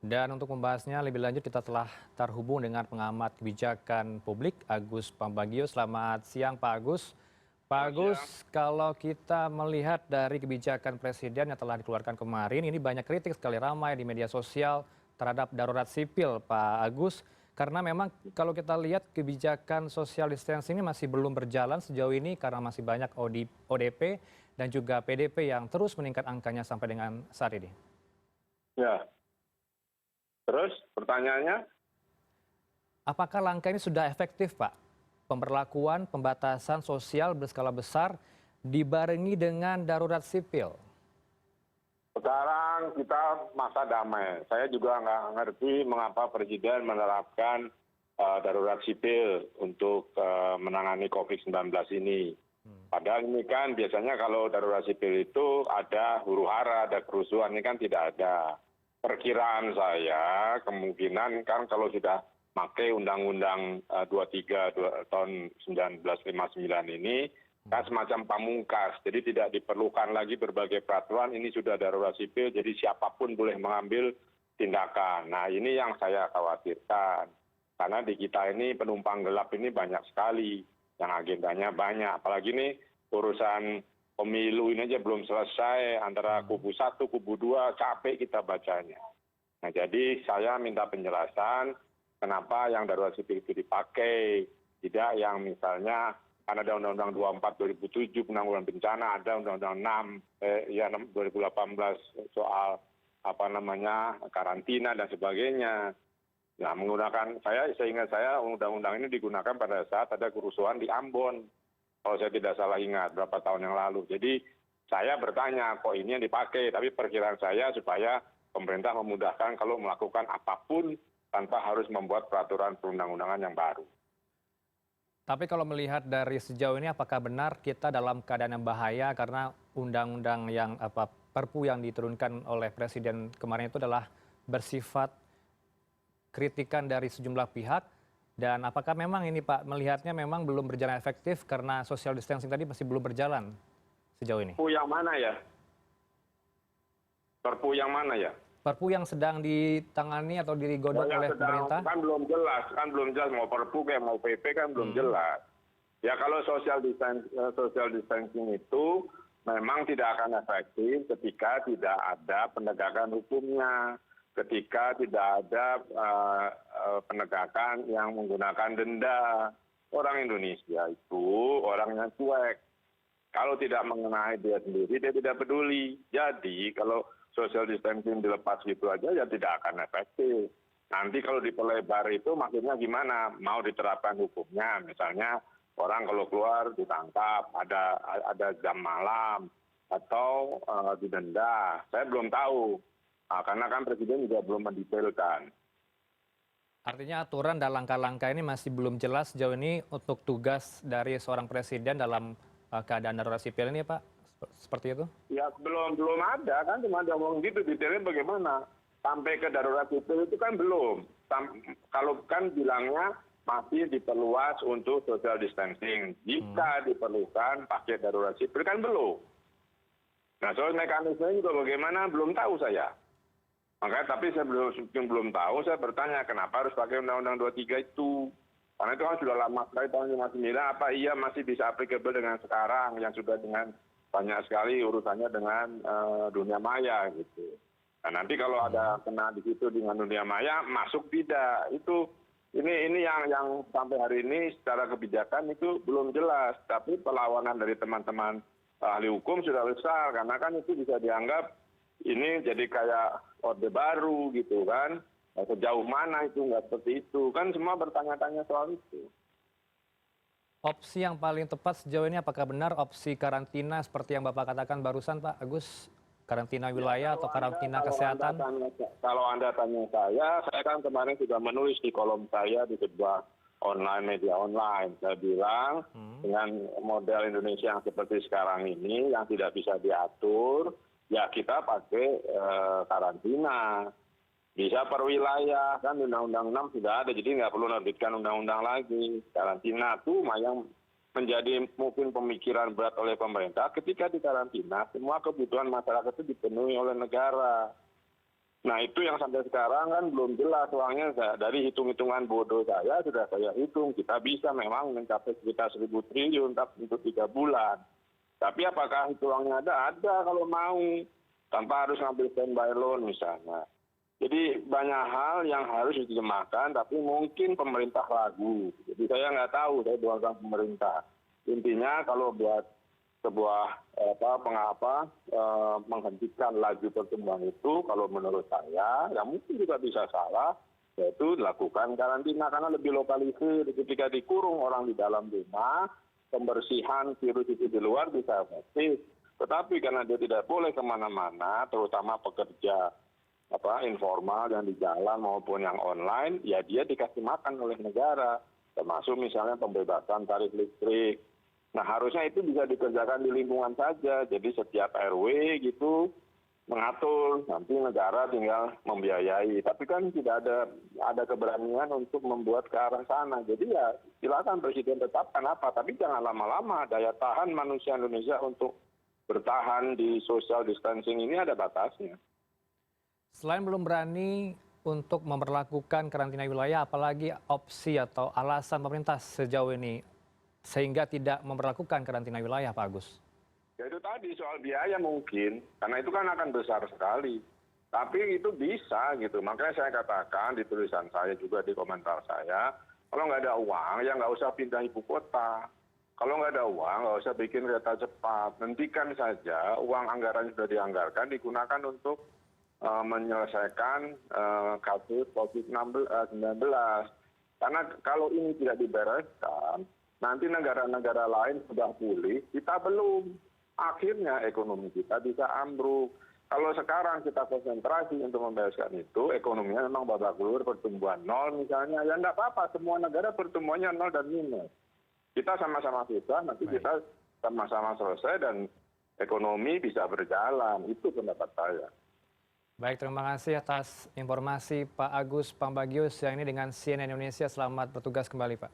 Dan untuk membahasnya lebih lanjut kita telah terhubung dengan pengamat kebijakan publik Agus Pambagio. Selamat siang Pak Agus. Pak Selamat Agus, siang. kalau kita melihat dari kebijakan Presiden yang telah dikeluarkan kemarin, ini banyak kritik sekali ramai di media sosial terhadap darurat sipil Pak Agus. Karena memang kalau kita lihat kebijakan social distancing ini masih belum berjalan sejauh ini karena masih banyak ODP dan juga PDP yang terus meningkat angkanya sampai dengan saat ini. Ya, terus pertanyaannya? Apakah langkah ini sudah efektif, Pak? Pemberlakuan pembatasan sosial berskala besar dibarengi dengan darurat sipil. Sekarang kita masa damai. Saya juga nggak ngerti mengapa Presiden menerapkan darurat sipil untuk menangani COVID-19 ini. Padahal ini kan biasanya kalau darurat sipil itu ada huru-hara, ada kerusuhan, ini kan tidak ada. Perkiraan saya kemungkinan kan kalau sudah pakai Undang-Undang 23 tahun 1959 ini kan semacam pamungkas, jadi tidak diperlukan lagi berbagai peraturan, ini sudah darurat sipil, jadi siapapun boleh mengambil tindakan. Nah ini yang saya khawatirkan, karena di kita ini penumpang gelap ini banyak sekali, yang agendanya banyak, apalagi ini urusan pemilu ini aja belum selesai, antara kubu 1, kubu 2, capek kita bacanya. Nah jadi saya minta penjelasan, kenapa yang darurat sipil itu dipakai, tidak yang misalnya kan ada Undang-Undang 24 2007 penanggulangan bencana, ada Undang-Undang 6 2018 soal karantina dan sebagainya. Nah menggunakan seingat saya undang-undang ini digunakan pada saat ada kerusuhan di Ambon, kalau saya tidak salah ingat berapa tahun yang lalu. Jadi saya bertanya kok ini yang dipakai, tapi perkiraan saya supaya pemerintah memudahkan kalau melakukan apapun tanpa harus membuat peraturan perundang-undangan yang baru. Tapi kalau melihat dari sejauh ini apakah benar kita dalam keadaan yang bahaya karena undang-undang yang Perpu yang diturunkan oleh Presiden kemarin itu adalah bersifat kritikan dari sejumlah pihak, dan apakah memang ini Pak melihatnya memang belum berjalan efektif karena social distancing tadi masih belum berjalan sejauh ini? Perpu yang mana ya? Perpu yang mana ya? Perpu yang sedang ditangani atau digodok oleh pemerintah? Kan belum jelas mau Perpu kayak mau PP kan belum jelas. Ya kalau social distancing itu memang tidak akan efektif ketika tidak ada penegakan hukumnya, ketika tidak ada penegakan yang menggunakan denda. Orang Indonesia itu orang yang cuek. Kalau tidak mengenai dia sendiri, dia tidak peduli. Jadi kalau social distancing dilepas gitu aja ya tidak akan efektif. Nanti kalau diperlebar itu maksudnya gimana? Mau diterapkan hukumnya, misalnya orang kalau keluar ditangkap, ada jam malam, atau didenda. Saya belum tahu, karena kan Presiden juga belum mendetailkan. Artinya aturan dan langkah-langkah ini masih belum jelas sejauh ini untuk tugas dari seorang Presiden dalam keadaan darurat sipil ini Pak? Seperti itu? Ya belum ada kan, cuma ada ngomong gitu, detailnya bagaimana. Sampai ke darurat sipil itu kan belum. Kalau kan bilangnya masih diperluas untuk social distancing. Jika diperlukan pakai darurat sipil kan belum. Nah soal mekanismenya juga bagaimana belum tahu saya. Makanya tapi saya belum tahu, saya bertanya kenapa harus pakai Undang-Undang 23 itu. Karena itu kan sudah lama sekali tahun 59, apa iya masih bisa applicable dengan sekarang yang sudah dengan banyak sekali urusannya dengan dunia maya gitu. Nah nanti kalau ada kena di situ dengan dunia maya masuk tidak, itu ini yang sampai hari ini secara kebijakan itu belum jelas. Tapi perlawanan dari teman-teman ahli hukum sudah besar, karena kan itu bisa dianggap ini jadi kayak orde baru gitu kan. Nah, sejauh mana itu nggak seperti itu kan, semua bertanya-tanya soal itu. Opsi yang paling tepat sejauh ini apakah benar opsi karantina seperti yang Bapak katakan barusan Pak Agus? Karantina wilayah atau karantina kesehatan? Kalau Anda tanya saya kan kemarin sudah menulis di kolom saya di sebuah media online. Saya bilang dengan model Indonesia yang seperti sekarang ini yang tidak bisa diatur, ya kita pakai karantina. Bisa per wilayah, kan Undang-Undang 6 sudah ada, jadi nggak perlu menerbitkan undang-undang lagi. Karantina itu yang menjadi mungkin pemikiran berat oleh pemerintah, ketika di karantina semua kebutuhan masyarakat itu dipenuhi oleh negara. Nah itu yang sampai sekarang kan belum jelas uangnya. Dari hitung-hitungan bodoh saya sudah saya hitung kita bisa memang mencapai sekitar 1.000 triliun untuk 3 bulan. Tapi apakah itu uangnya ada? Ada kalau mau, tanpa harus ngambil standby loan misalnya. Jadi banyak hal yang harus diterjemahkan, tapi mungkin pemerintah ragu. Jadi saya nggak tahu, saya bukan pemerintah. Intinya kalau buat sebuah menghentikan laju pertumbuhan itu, kalau menurut saya, ya mungkin juga bisa salah, yaitu dilakukan karantina karena lebih lokalisir. Ketika dikurung orang di dalam rumah, pembersihan virus itu di luar bisa efektif. Tetapi karena dia tidak boleh kemana-mana, terutama pekerja informal yang di jalan maupun yang online, ya dia dikasih makan oleh negara, termasuk misalnya pembebasan tarif listrik. Nah harusnya itu bisa dikerjakan di lingkungan saja, jadi setiap RW gitu mengatur, nanti negara tinggal membiayai. Tapi kan tidak ada keberanian untuk membuat ke arah sana. Jadi ya silakan Presiden tetapkan apa, tapi jangan lama-lama. Daya tahan manusia Indonesia untuk bertahan di social distancing ini ada batasnya. Selain belum berani untuk memperlakukan karantina wilayah, apalagi opsi atau alasan pemerintah sejauh ini sehingga tidak memperlakukan karantina wilayah, Pak Agus? Ya itu tadi soal biaya mungkin, karena itu kan akan besar sekali. Tapi itu bisa gitu, makanya saya katakan di tulisan saya juga di komentar saya, kalau nggak ada uang ya nggak usah pindah ibu kota. Kalau nggak ada uang nggak usah bikin kereta cepat. Hentikan saja uang anggaran sudah dianggarkan digunakan untuk menyelesaikan kasus COVID-19. Karena kalau ini tidak dibereskan, nanti negara-negara lain sudah pulih, kita belum. Akhirnya ekonomi kita bisa ambruk. Kalau sekarang kita konsentrasi untuk membereskan itu, ekonominya memang babak belur, pertumbuhan nol misalnya, ya nggak apa-apa, semua negara pertumbuhannya nol dan minus. Kita sama-sama susah, nanti kita sama-sama selesai dan ekonomi bisa berjalan. Itu pendapat saya. Baik, terima kasih atas informasi Pak Agus Pambagius yang ini dengan CNN Indonesia. Selamat bertugas kembali, Pak.